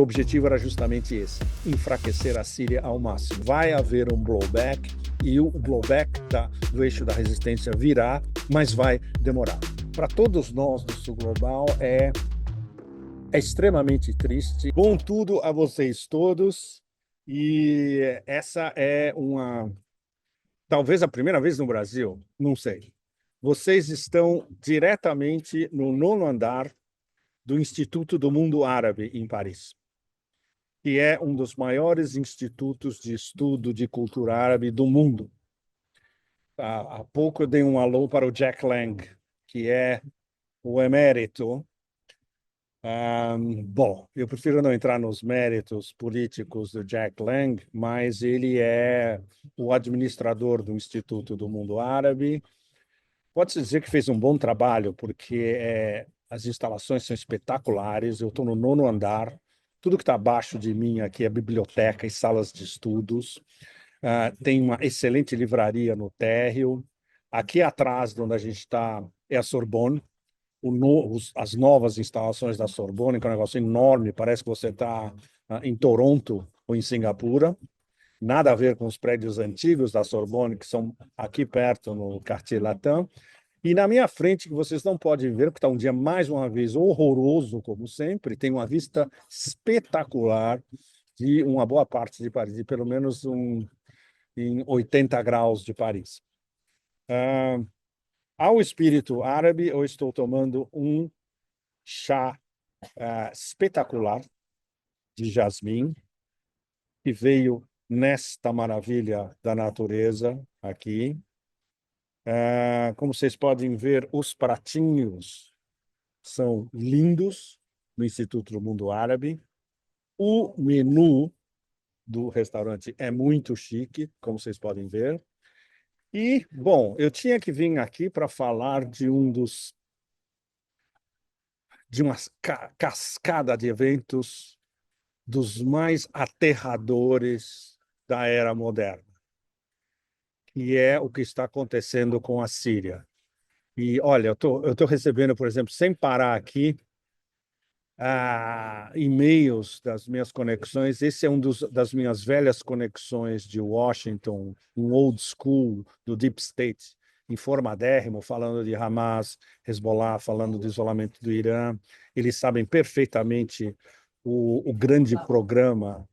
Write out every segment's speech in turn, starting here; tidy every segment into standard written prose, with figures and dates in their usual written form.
objetivo era justamente esse, enfraquecer a Síria ao máximo. Vai haver um blowback e o blowback do eixo da resistência virá, mas vai demorar. Para todos nós do Sul Global é extremamente triste. Bom tudo a vocês todos e essa é talvez a primeira vez no Brasil, não sei. Vocês estão diretamente no 9º andar do Instituto do Mundo Árabe em Paris, que é um dos maiores institutos de estudo de cultura árabe do mundo. Há pouco eu dei um alô para o Jack Lang, que é o emérito. Bom, eu prefiro não entrar nos méritos políticos do Jack Lang, mas ele é o administrador do Instituto do Mundo Árabe. Pode-se dizer que fez um bom trabalho, porque as instalações são espetaculares. Eu estou no 9º andar. Tudo que está abaixo de mim aqui é biblioteca e salas de estudos. Tem uma excelente livraria no térreo. Aqui atrás, de onde a gente está, é a Sorbonne. As novas instalações da Sorbonne, que é um negócio enorme, parece que você está em Toronto ou em Singapura. Nada a ver com os prédios antigos da Sorbonne, que são aqui perto, no Quartier Latin. E na minha frente, que vocês não podem ver, porque está um dia, mais uma vez, horroroso, como sempre, tem uma vista espetacular de uma boa parte de Paris, de pelo menos em 80 graus de Paris. Ao espírito árabe, eu estou tomando um chá espetacular de jasmim, que veio nesta maravilha da natureza aqui. Como vocês podem ver, os pratinhos são lindos no Instituto do Mundo Árabe. O menu do restaurante é muito chique, como vocês podem ver. E, bom, eu tinha que vir aqui para falar de uma cascada de eventos dos mais aterradores da era moderna, que é o que está acontecendo com a Síria. E, olha, eu tô recebendo, por exemplo, sem parar aqui, e-mails das minhas conexões. Esse é das minhas velhas conexões de Washington, um old school do Deep State, informadérrimo, falando de Hamas, Hezbollah, falando do isolamento do Irã. Eles sabem perfeitamente o grande programa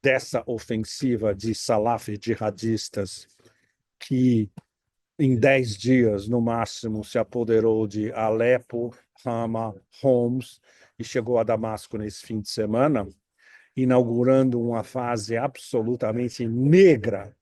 dessa ofensiva de salafis jihadistas que, em 10 dias, no máximo, se apoderou de Alepo, Hama, Homs e chegou a Damasco nesse fim de semana, inaugurando uma fase absolutamente negra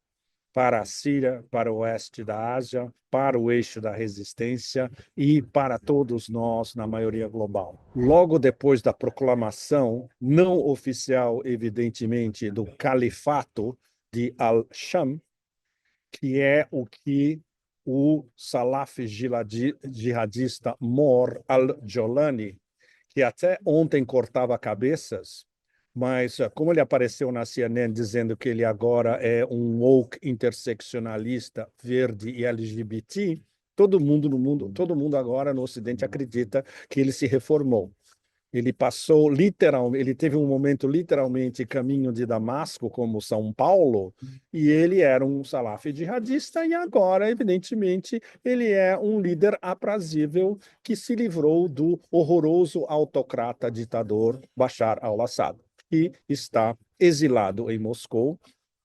para a Síria, para o oeste da Ásia, para o eixo da resistência e para todos nós, na maioria global. Logo depois da proclamação, não oficial, evidentemente, do califato de Al-Sham, que é o que o salafi jihadista Mor al-Jolani, que até ontem cortava cabeças, mas como ele apareceu na CNN dizendo que ele agora é um woke interseccionalista verde e LGBT, todo mundo no mundo, todo mundo agora no Ocidente acredita que ele se reformou. Ele passou literalmente, ele teve um momento literalmente caminho de Damasco, como São Paulo, e ele era um salafi jihadista, e agora, evidentemente, ele é um líder aprazível que se livrou do horroroso autocrata ditador Bashar al-Assad, que está exilado em Moscou.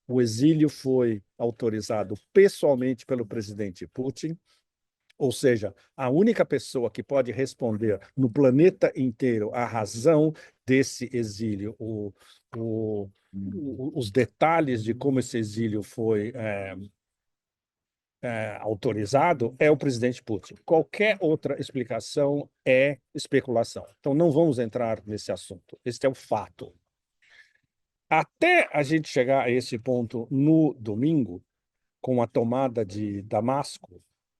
O exílio foi autorizado pessoalmente pelo presidente Putin. Ou seja, a única pessoa que pode responder no planeta inteiro a razão desse exílio, os detalhes de como esse exílio foi autorizado, é o presidente Putin. Qualquer outra explicação é especulação. Então, não vamos entrar nesse assunto. Este é o fato. Até a gente chegar a esse ponto no domingo, com a tomada de Damasco,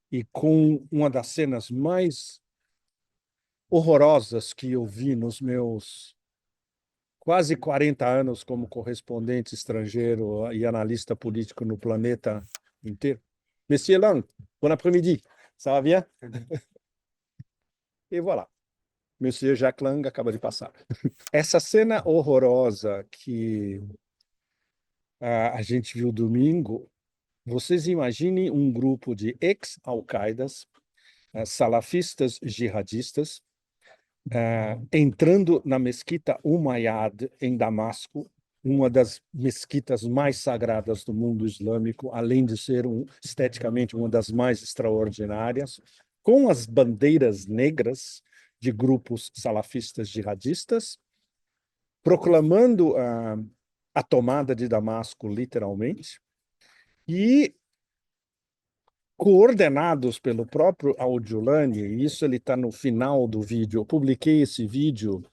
e com uma das cenas mais horrorosas que eu vi nos meus quase 40 anos como correspondente estrangeiro e analista político no planeta inteiro. Monsieur Lang, bon après-midi, ça va bien? Et voilà. Monsieur Jack Lang acaba de passar. Essa cena horrorosa que a gente viu domingo, vocês imaginem um grupo de ex-Al-Qaedas, salafistas jihadistas, entrando na mesquita Umayyad, em Damasco, uma das mesquitas mais sagradas do mundo islâmico, além de ser esteticamente uma das mais extraordinárias, com as bandeiras negras de grupos salafistas jihadistas, proclamando a tomada de Damasco, literalmente, e coordenados pelo próprio Al-Jolani, e isso ele está no final do vídeo. Eu publiquei esse vídeo,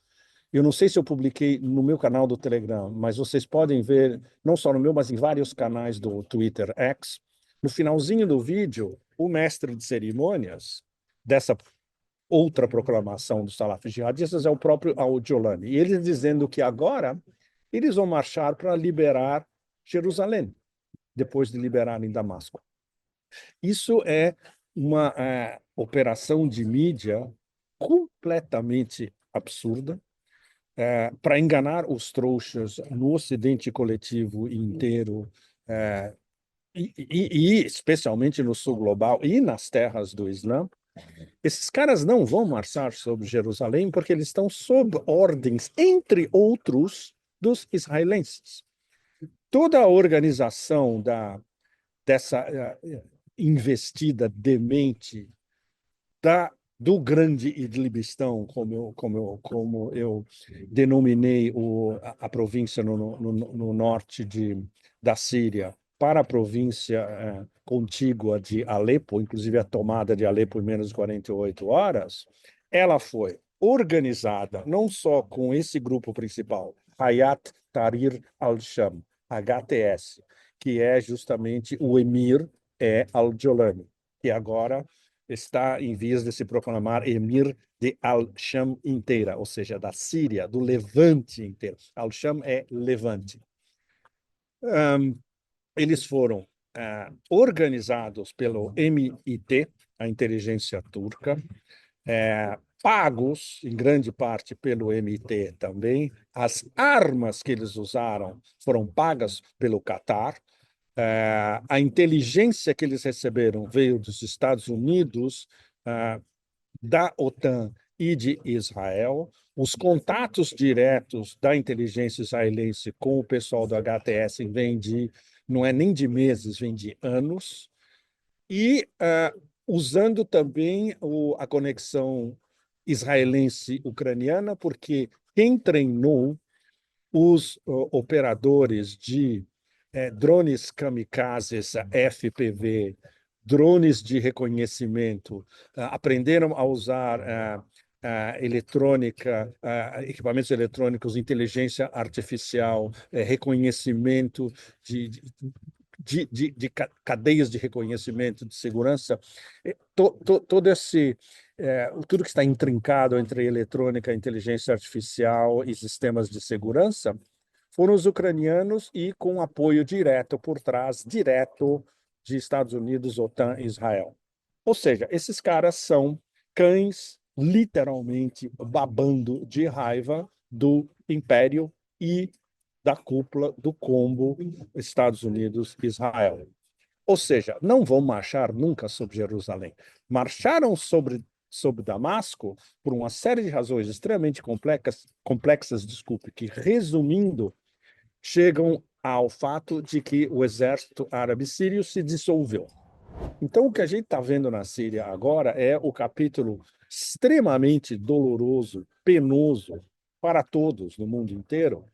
eu não sei se eu publiquei no meu canal do Telegram, mas vocês podem ver, não só no meu, mas em vários canais do Twitter X. No finalzinho do vídeo, o mestre de cerimônias dessa outra proclamação dos salafis jihadistas é o próprio Al-Jolani. E eles dizendo que agora eles vão marchar para liberar Jerusalém, depois de liberarem Damasco. Isso é uma operação de mídia completamente absurda para enganar os trouxas no Ocidente coletivo inteiro, e especialmente no sul global e nas terras do Islã. Esses caras não vão marchar sobre Jerusalém porque eles estão sob ordens, entre outros, dos israelenses. Toda a organização dessa investida demente do grande Idlibistão, como eu denominei a província no norte da Síria, para a província contígua de Alepo, inclusive a tomada de Alepo em menos de 48 horas, ela foi organizada não só com esse grupo principal, Hayat Tahrir al-Sham, HTS, que é justamente o emir al-Jolani, que agora está em vias de se proclamar emir de Al-Sham inteira, ou seja, da Síria, do Levante inteiro. Al-Sham é Levante. Eles foram organizados pelo MIT, a inteligência turca, pagos, em grande parte, pelo MIT também. As armas que eles usaram foram pagas pelo Catar. A inteligência que eles receberam veio dos Estados Unidos, da OTAN e de Israel. Os contatos diretos da inteligência israelense com o pessoal do HTS vêm não é nem de meses, vem de anos. E usando também a conexão israelense-ucraniana, porque quem treinou os operadores de drones kamikazes FPV, drones de reconhecimento, aprenderam a usar eletrônica, equipamentos eletrônicos, inteligência artificial, reconhecimento de cadeias de reconhecimento de segurança, todo esse tudo que está intrincado entre eletrônica, inteligência artificial e sistemas de segurança foram os ucranianos e com apoio direto por trás, direto de Estados Unidos, OTAN e Israel. Ou seja, esses caras são cães literalmente babando de raiva do império e da cúpula do combo Estados Unidos-Israel. Ou seja, não vão marchar nunca sobre Jerusalém. Marcharam sobre Damasco por uma série de razões extremamente complexas, desculpe, que, resumindo, chegam ao fato de que o exército árabe sírio se dissolveu. Então, o que a gente está vendo na Síria agora é o capítulo extremamente doloroso, penoso para todos no mundo inteiro,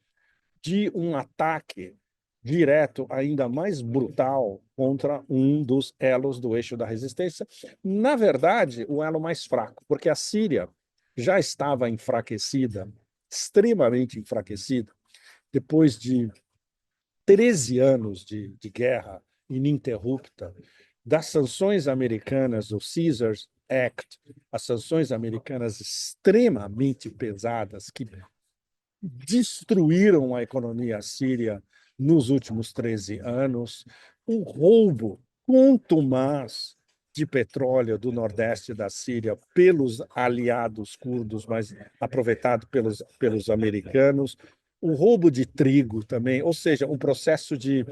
de um ataque direto, ainda mais brutal, contra um dos elos do eixo da resistência. Na verdade, o elo mais fraco, porque a Síria já estava enfraquecida, extremamente enfraquecida, depois de 13 anos de guerra ininterrupta, das sanções americanas, o Caesars Act, as sanções americanas extremamente pesadas que destruíram a economia síria nos últimos 13 anos, um roubo contumaz de petróleo do nordeste da Síria pelos aliados curdos, mas aproveitado pelos americanos, o roubo de trigo também, ou seja, um processo de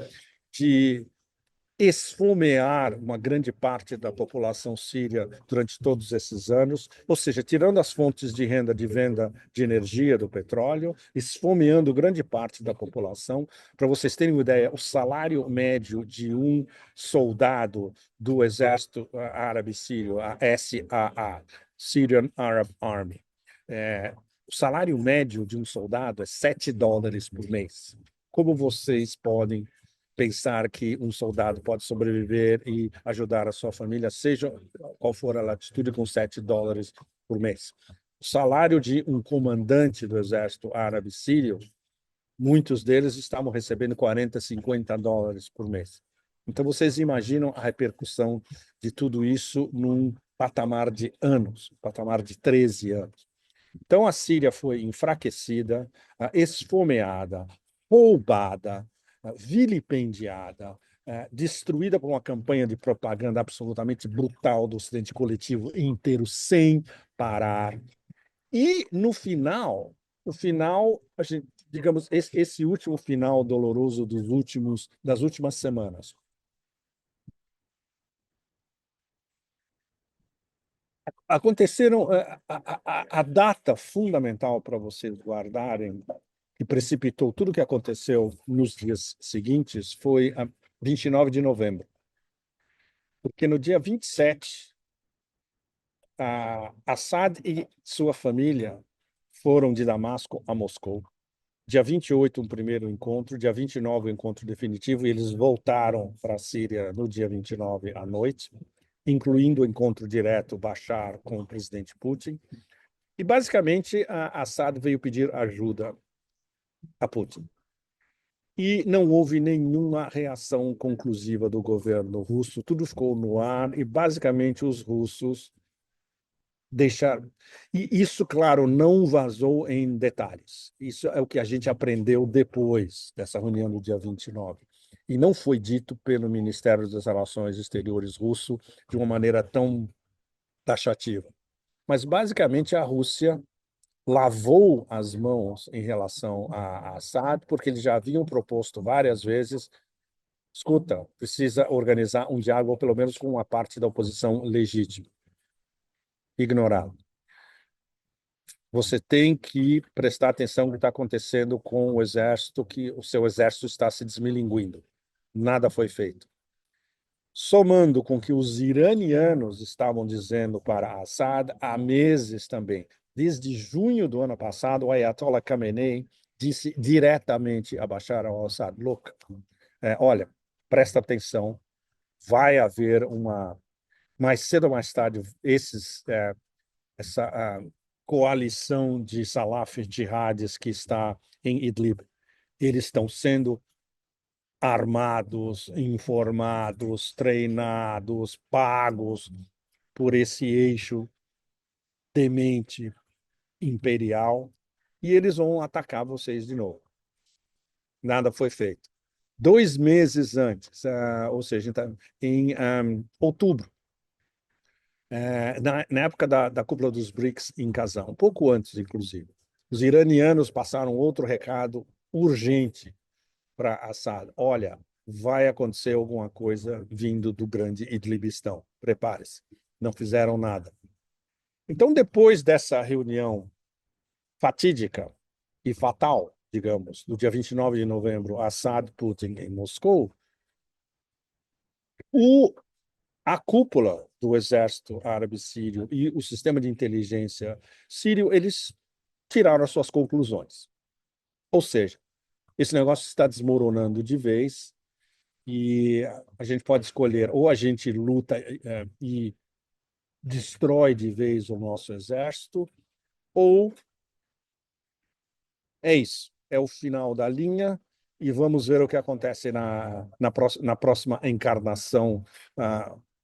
esfomear uma grande parte da população síria durante todos esses anos, ou seja, tirando as fontes de renda de venda de energia do petróleo, esfomeando grande parte da população. Para vocês terem uma ideia, o salário médio de um soldado do Exército Árabe Sírio, a SAA, Syrian Arab Army, o salário médio de um soldado é $7 por mês. Como vocês podem pensar que um soldado pode sobreviver e ajudar a sua família, seja qual for a latitude, com $7 por mês? O salário de um comandante do exército árabe sírio, muitos deles estavam recebendo $40, $50 por mês. Então, vocês imaginam a repercussão de tudo isso num patamar de anos, patamar de 13 anos. Então, a Síria foi enfraquecida, esfomeada, roubada, vilipendiada, destruída por uma campanha de propaganda absolutamente brutal do Ocidente coletivo inteiro, sem parar. E, no final, a gente, digamos, esse último final doloroso das últimas semanas, aconteceram a data fundamental para vocês guardarem, que precipitou tudo o que aconteceu nos dias seguintes, foi a 29 de novembro. Porque no dia 27, Assad e sua família foram de Damasco a Moscou. Dia 28, um primeiro encontro, dia 29, o encontro definitivo, e eles voltaram para a Síria no dia 29 à noite, incluindo o encontro direto Bashar com o presidente Putin. E, basicamente, Assad veio pedir ajuda a Putin. E não houve nenhuma reação conclusiva do governo russo, tudo ficou no ar e, basicamente, os russos deixaram. E isso, claro, não vazou em detalhes. Isso é o que a gente aprendeu depois dessa reunião do dia 29. E não foi dito pelo Ministério das Relações Exteriores russo de uma maneira tão taxativa. Mas, basicamente, a Rússia lavou as mãos em relação a Assad, porque eles já haviam proposto várias vezes: escuta, precisa organizar um diálogo, pelo menos com uma parte da oposição legítima. Ignorado. Você tem que prestar atenção no que está acontecendo com o exército, que o seu exército está se desmilinguindo. Nada foi feito. Somando com que os iranianos estavam dizendo para Assad há meses também. Desde junho do ano passado, o Ayatollah Khamenei disse diretamente a Bashar al-Assad: "Look, olha, presta atenção, vai haver mais cedo ou mais tarde, essa coalição de salafis jihadis que está em Idlib, eles estão sendo armados, informados, treinados, pagos por esse eixo demente imperial, e eles vão atacar vocês de novo." Nada foi feito. 2 meses antes, ou seja, em outubro, na época da cúpula dos BRICS em Kazan, um pouco antes, inclusive, os iranianos passaram outro recado urgente para Assad: olha, vai acontecer alguma coisa vindo do grande Idlibistão, prepare-se. Não fizeram nada. Então, depois dessa reunião fatídica e fatal, digamos, do dia 29 de novembro, Assad-Putin em Moscou, a cúpula do exército árabe sírio e o sistema de inteligência sírio, eles tiraram as suas conclusões. Ou seja, esse negócio está desmoronando de vez e a gente pode escolher: ou a gente luta e destrói de vez o nosso exército, ou é isso, é o final da linha e vamos ver o que acontece na próxima encarnação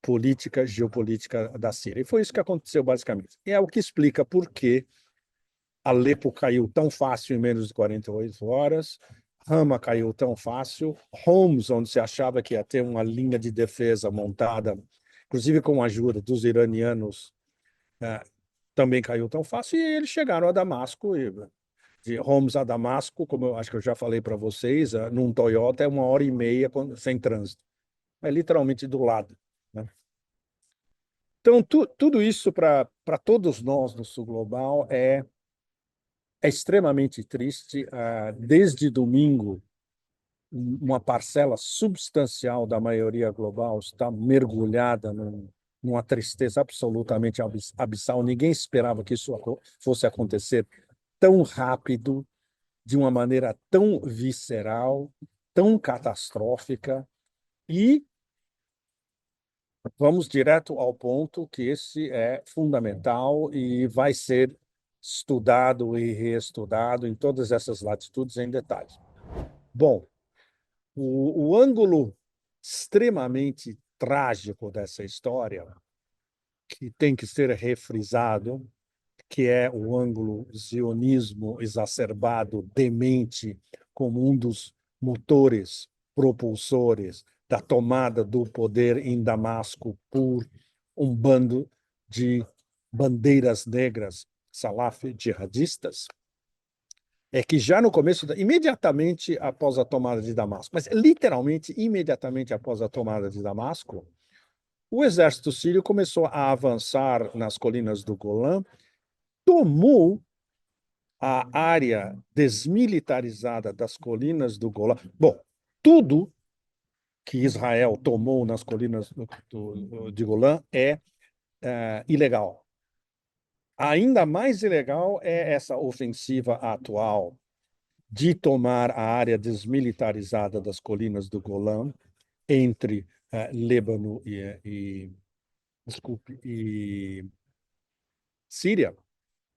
política, geopolítica da Síria. E foi isso que aconteceu, basicamente. E é o que explica por que Alepo caiu tão fácil em menos de 48 horas, Hama caiu tão fácil, Homs, onde se achava que ia ter uma linha de defesa montada inclusive com a ajuda dos iranianos, também caiu tão fácil, e eles chegaram a Damasco, de Homs a Damasco, como eu acho que eu já falei para vocês, num Toyota é 1h30 sem trânsito. É literalmente do lado, né? Então, tudo isso para todos nós no Sul Global é extremamente triste. Desde domingo, uma parcela substancial da maioria global está mergulhada numa tristeza absolutamente abissal. Ninguém esperava que isso fosse acontecer tão rápido, de uma maneira tão visceral, tão catastrófica. E vamos direto ao ponto, que esse é fundamental e vai ser estudado e reestudado em todas essas latitudes em detalhes. Bom, o ângulo extremamente trágico dessa história, que tem que ser refrisado, que é o ângulo zionismo exacerbado, demente, como um dos motores propulsores da tomada do poder em Damasco por um bando de bandeiras negras salaf jihadistas, é que já no começo, imediatamente após a tomada de Damasco, mas literalmente imediatamente após a tomada de Damasco, o exército sírio começou a avançar nas colinas do Golã, tomou a área desmilitarizada das colinas do Golã. Bom, tudo que Israel tomou nas colinas de Golã é ilegal. Ainda mais ilegal é essa ofensiva atual de tomar a área desmilitarizada das colinas do Golã entre Líbano e Síria.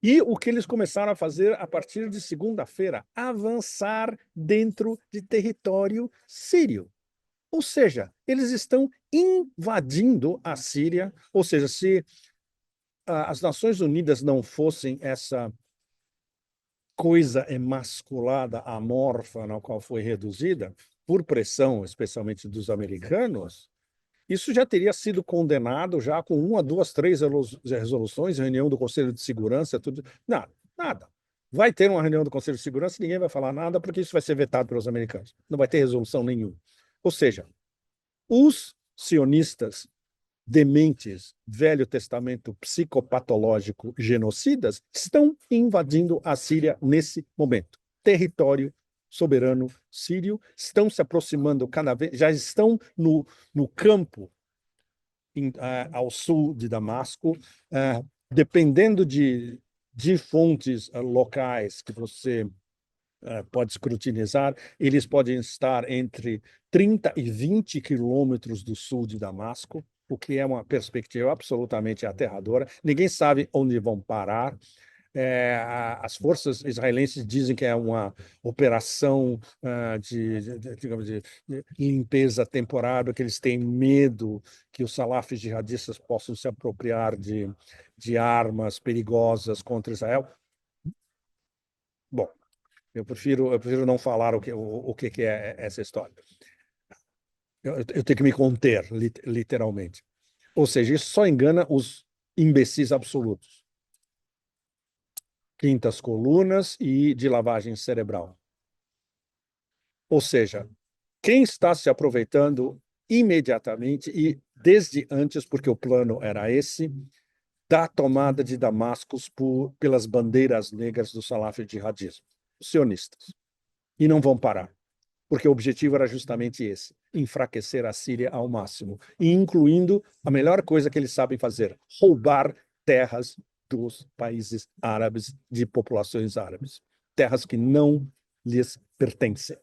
E o que eles começaram a fazer a partir de segunda-feira, avançar dentro de território sírio. Ou seja, eles estão invadindo a Síria. Ou seja, se as Nações Unidas não fossem essa coisa emasculada, amorfa, na qual foi reduzida, por pressão, especialmente dos americanos, isso já teria sido condenado já com 1, 2, 3 resoluções, reunião do Conselho de Segurança, tudo. Nada, nada. Vai ter uma reunião do Conselho de Segurança e ninguém vai falar nada, porque isso vai ser vetado pelos americanos. Não vai ter resolução nenhuma. Ou seja, os sionistas dementes, Velho Testamento psicopatológico, genocidas, estão invadindo a Síria nesse momento. Território soberano sírio, estão se aproximando cada vez, já estão no campo ao sul de Damasco, dependendo de fontes locais que você pode escrutinizar, eles podem estar entre 30 e 20 quilômetros do sul de Damasco, o que é uma perspectiva absolutamente aterradora. Ninguém sabe onde vão parar. As forças israelenses dizem que é uma operação digamos, de limpeza temporária, que eles têm medo que os salafis jihadistas possam se apropriar de armas perigosas contra Israel. Bom, eu prefiro não falar o que é essa história. Eu tenho que me conter, literalmente. Ou seja, isso só engana os imbecis absolutos. Quintas colunas e de lavagem cerebral. Ou seja, quem está se aproveitando imediatamente e desde antes, porque o plano era esse, da tomada de Damasco pelas bandeiras negras do salaf jihadismo, os sionistas. E não vão parar, porque o objetivo era justamente esse, enfraquecer a Síria ao máximo, e incluindo a melhor coisa que eles sabem fazer, roubar terras dos países árabes, de populações árabes, terras que não lhes pertencem.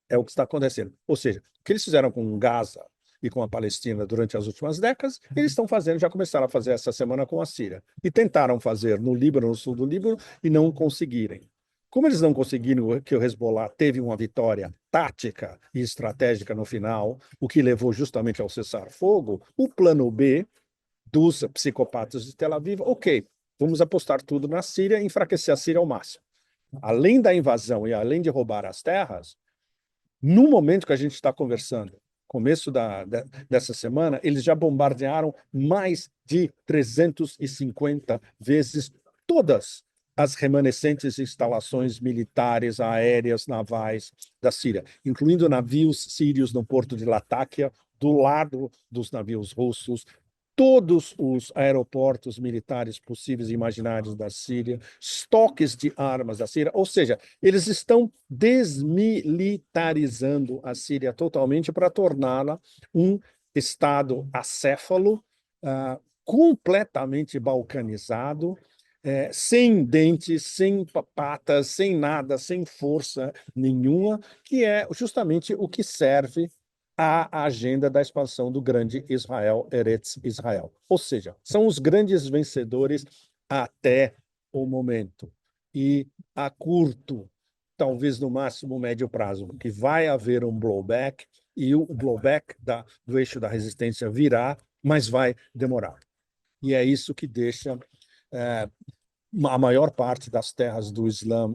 É o que está acontecendo. Ou seja, o que eles fizeram com Gaza e com a Palestina durante as últimas décadas, eles estão fazendo, já começaram a fazer essa semana com a Síria. E tentaram fazer no Líbano, no sul do Líbano, e não conseguirem. Como eles não conseguiram, que o Hezbollah teve uma vitória tática e estratégica no final, o que levou justamente ao cessar-fogo, o plano B dos psicopatas de Tel Aviv, ok, vamos apostar tudo na Síria e enfraquecer a Síria ao máximo. Além da invasão e além de roubar as terras, no momento que a gente está conversando, começo dessa semana, eles já bombardearam mais de 350 vezes todas as remanescentes instalações militares, aéreas, navais da Síria, incluindo navios sírios no porto de Latáquia, do lado dos navios russos, todos os aeroportos militares possíveis e imaginários da Síria, estoques de armas da Síria, ou seja, eles estão desmilitarizando a Síria totalmente para torná-la um estado acéfalo, completamente balcanizado, sem dentes, sem patas, sem nada, sem força nenhuma, que é justamente o que serve à agenda da expansão do grande Israel, Eretz Israel. Ou seja, são os grandes vencedores até o momento. E a curto, talvez no máximo médio prazo, que vai haver um blowback, e o blowback do eixo da resistência virá, mas vai demorar. E é isso que deixa a maior parte das terras do Islã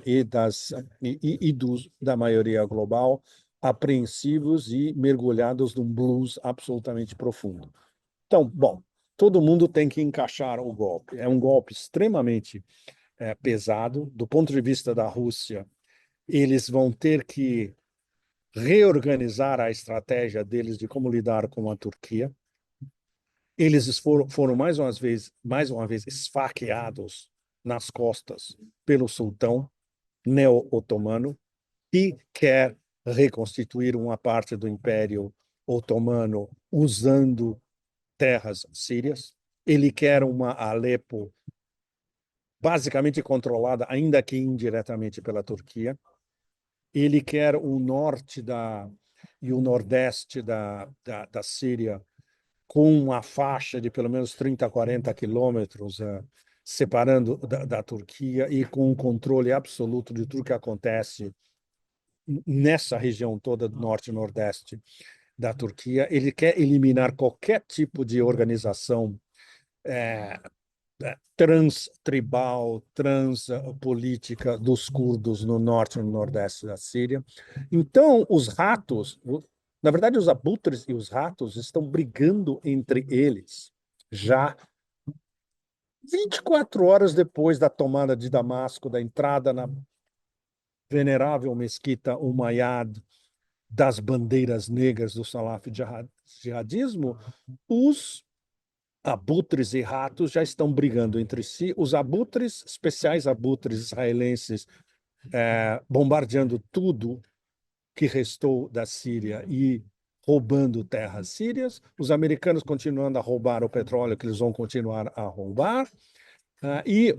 da maioria global apreensivos e mergulhados num blues absolutamente profundo. Então, bom, todo mundo tem que encaixar o golpe. É um golpe extremamente pesado. Do ponto de vista da Rússia, eles vão ter que reorganizar a estratégia deles de como lidar com a Turquia. Eles foram mais uma vez esfaqueados nas costas pelo sultão neo-otomano, que quer reconstituir uma parte do Império Otomano usando terras sírias. Ele quer uma Alepo basicamente controlada, ainda que indiretamente, pela Turquia. Ele quer o norte e o nordeste da Síria com uma faixa de pelo menos 30, 40 quilômetros separando da Turquia e com um controle absoluto de tudo que acontece nessa região toda do norte e nordeste da Turquia. Ele quer eliminar qualquer tipo de organização trans-tribal, trans-política dos curdos no norte e no nordeste da Síria. Então, os ratos, na verdade, os abutres e os ratos estão brigando entre eles já 24 horas depois da tomada de Damasco, da entrada na venerável mesquita Umayyad, das bandeiras negras do salaf jihadismo, os abutres e ratos já estão brigando entre si. Os abutres, especiais abutres israelenses, bombardeando tudo que restou da Síria e roubando terras sírias. Os americanos continuando a roubar o petróleo que eles vão continuar a roubar. E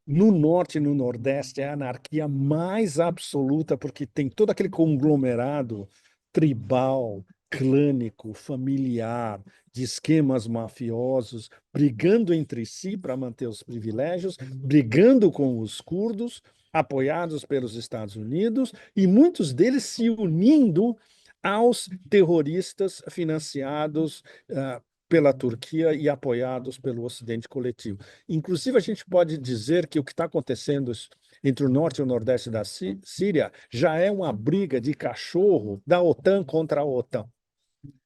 no norte e no nordeste é a anarquia mais absoluta, porque tem todo aquele conglomerado tribal, clânico, familiar, de esquemas mafiosos, brigando entre si para manter os privilégios, brigando com os curdos, apoiados pelos Estados Unidos, e muitos deles se unindo aos terroristas financiados pela Turquia e apoiados pelo Ocidente coletivo. Inclusive, a gente pode dizer que o que está acontecendo entre o norte e o nordeste da Síria já é uma briga de cachorro da OTAN contra a OTAN,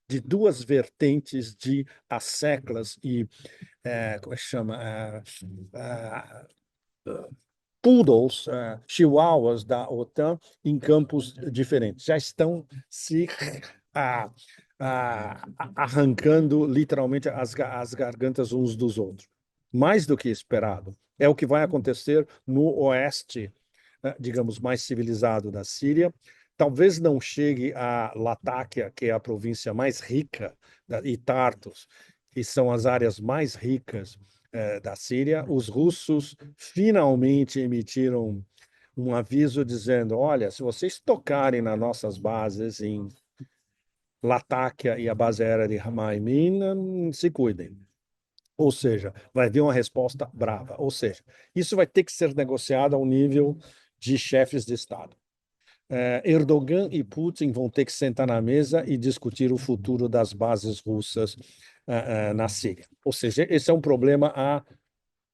de duas vertentes de asseclas e, como é que chama? Poodles, chihuahuas da OTAN em campos diferentes. Já estão se arrancando literalmente as gargantas uns dos outros. Mais do que esperado. É o que vai acontecer no oeste, digamos, mais civilizado da Síria. Talvez não chegue a Latáquia, que é a província mais rica, e Tartus, que são as áreas mais ricas da Síria. Os russos finalmente emitiram um aviso dizendo: olha, se vocês tocarem nas nossas bases em Latáquia e a base aérea de Hamaimim, se cuidem. Ou seja, vai haver uma resposta brava. Ou seja, isso vai ter que ser negociado ao nível de chefes de Estado. Erdogan e Putin vão ter que sentar na mesa e discutir o futuro das bases russas na Síria. Ou seja, esse é um problema a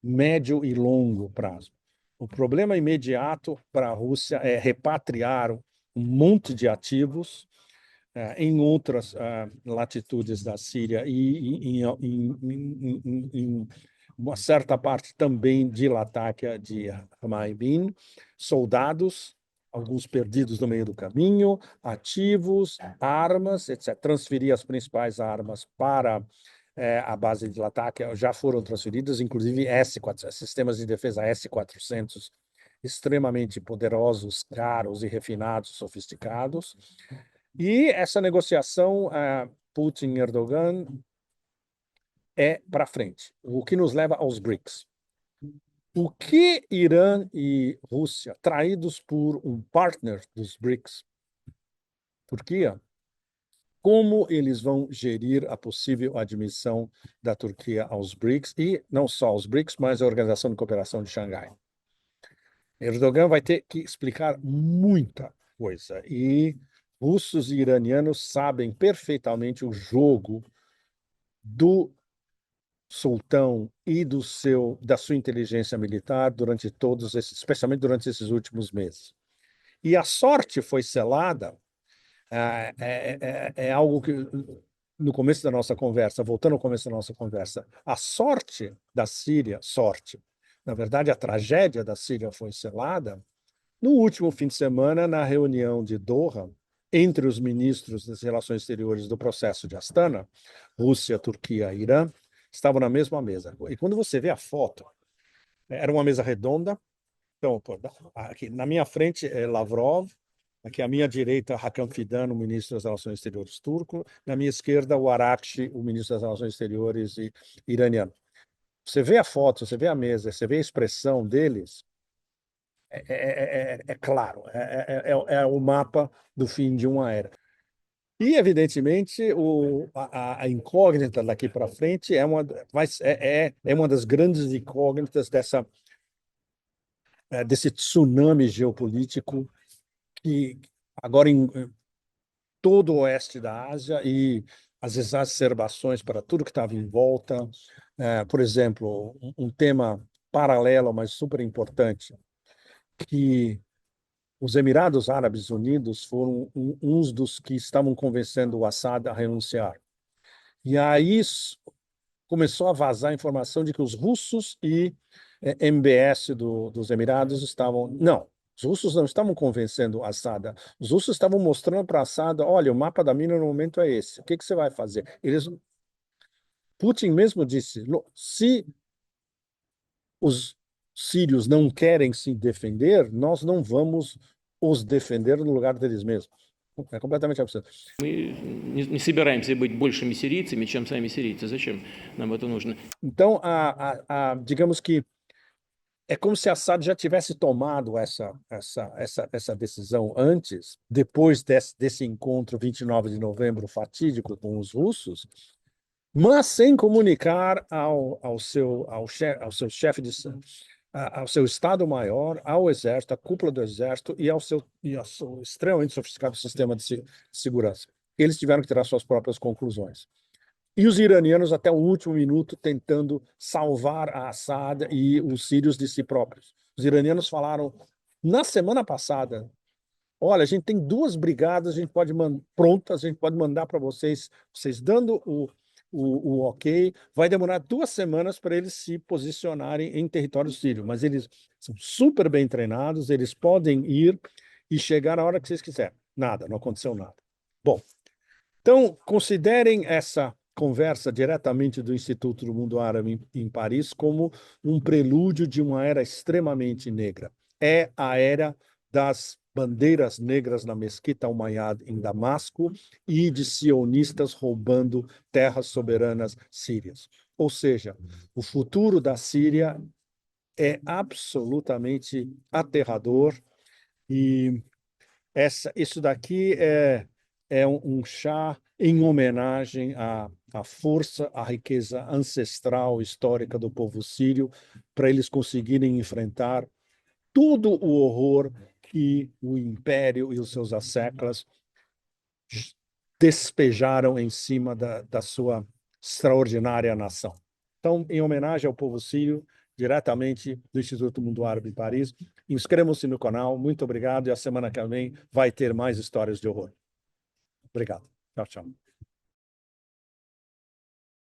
médio e longo prazo. O problema imediato para a Rússia é repatriar um monte de ativos em outras latitudes da Síria e em uma certa parte também de Latáquia de Hamaibin, soldados, alguns perdidos no meio do caminho, ativos, armas, etc. Transferir as principais armas para a base de Latáquia já foram transferidas, inclusive S-400, sistemas de defesa S-400, extremamente poderosos, caros e refinados, sofisticados. E essa negociação Putin-Erdogan é para frente, o que nos leva aos BRICS. O que Irã e Rússia, traídos por um partner dos BRICS, Turquia, como eles vão gerir a possível admissão da Turquia aos BRICS, e não só aos BRICS, mas a Organização de Cooperação de Xangai. Erdogan vai ter que explicar muita coisa, e russos e iranianos sabem perfeitamente o jogo do sultão e da sua inteligência militar durante todos esses, especialmente durante esses últimos meses. E a sorte foi selada, é algo que, no começo da nossa conversa, voltando ao começo da nossa conversa, a sorte da Síria, na verdade, a tragédia da Síria foi selada no último fim de semana, na reunião de Doha, entre os ministros das Relações Exteriores do processo de Astana, Rússia, Turquia e Irã, estavam na mesma mesa. E quando você vê a foto, era uma mesa redonda. Então, aqui na minha frente é Lavrov, aqui à minha direita, Hakan Fidan, o ministro das Relações Exteriores turco, na minha esquerda, o Arakchi, o ministro das Relações Exteriores iraniano. Você vê a foto, você vê a mesa, você vê a expressão deles, é claro, é o mapa do fim de uma era. E, evidentemente, a incógnita daqui para frente é uma das grandes incógnitas desse tsunami geopolítico que agora em todo o oeste da Ásia e as exacerbações para tudo que estava em volta. Por exemplo, um tema paralelo, mas super importante, que os Emirados Árabes Unidos foram uns dos que estavam convencendo o Assad a renunciar. E aí começou a vazar a informação de que os russos e MBS dos Emirados estavam... Não, os russos não estavam convencendo o Assad. Os russos estavam mostrando para Assad, olha, o mapa da mina no momento é esse. O que você vai fazer? Putin mesmo disse, se os sírios não querem se defender, nós não vamos os defender no lugar deles mesmos. É completamente absurdo. Мы не собираемся быть большими сирийцами, чем сами сирийцы. Зачем нам это нужно? Então, digamos que é como se Assad já tivesse tomado essa decisão antes, depois desse encontro 29 de novembro fatídico com os russos, mas sem comunicar ao seu chefe ao seu Estado-Maior, ao Exército, à cúpula do Exército e ao seu extremamente sofisticado sistema de segurança. Eles tiveram que tirar suas próprias conclusões. E os iranianos, até o último minuto, tentando salvar a Assad e os sírios de si próprios. Os iranianos falaram, na semana passada, olha, a gente tem 2 brigadas, prontas, a gente pode mandar para vocês dando o ok, vai demorar 2 semanas para eles se posicionarem em território sírio, mas eles são super bem treinados, eles podem ir e chegar a hora que vocês quiserem. Nada, não aconteceu nada. Bom, então, considerem essa conversa diretamente do Instituto do Mundo Árabe em Paris como um prelúdio de uma era extremamente negra. É a era das bandeiras negras na Mesquita Umayyad em Damasco e de sionistas roubando terras soberanas sírias. Ou seja, o futuro da Síria é absolutamente aterrador e isso daqui é um chá em homenagem à força, à riqueza ancestral histórica do povo sírio, para eles conseguirem enfrentar todo o horror que o Império e os seus asseclas despejaram em cima da sua extraordinária nação. Então, em homenagem ao povo sírio, diretamente do Instituto Mundo Árabe em Paris, inscrevam-se no canal. Muito obrigado e a semana que vem vai ter mais histórias de horror. Obrigado. Tchau, tchau.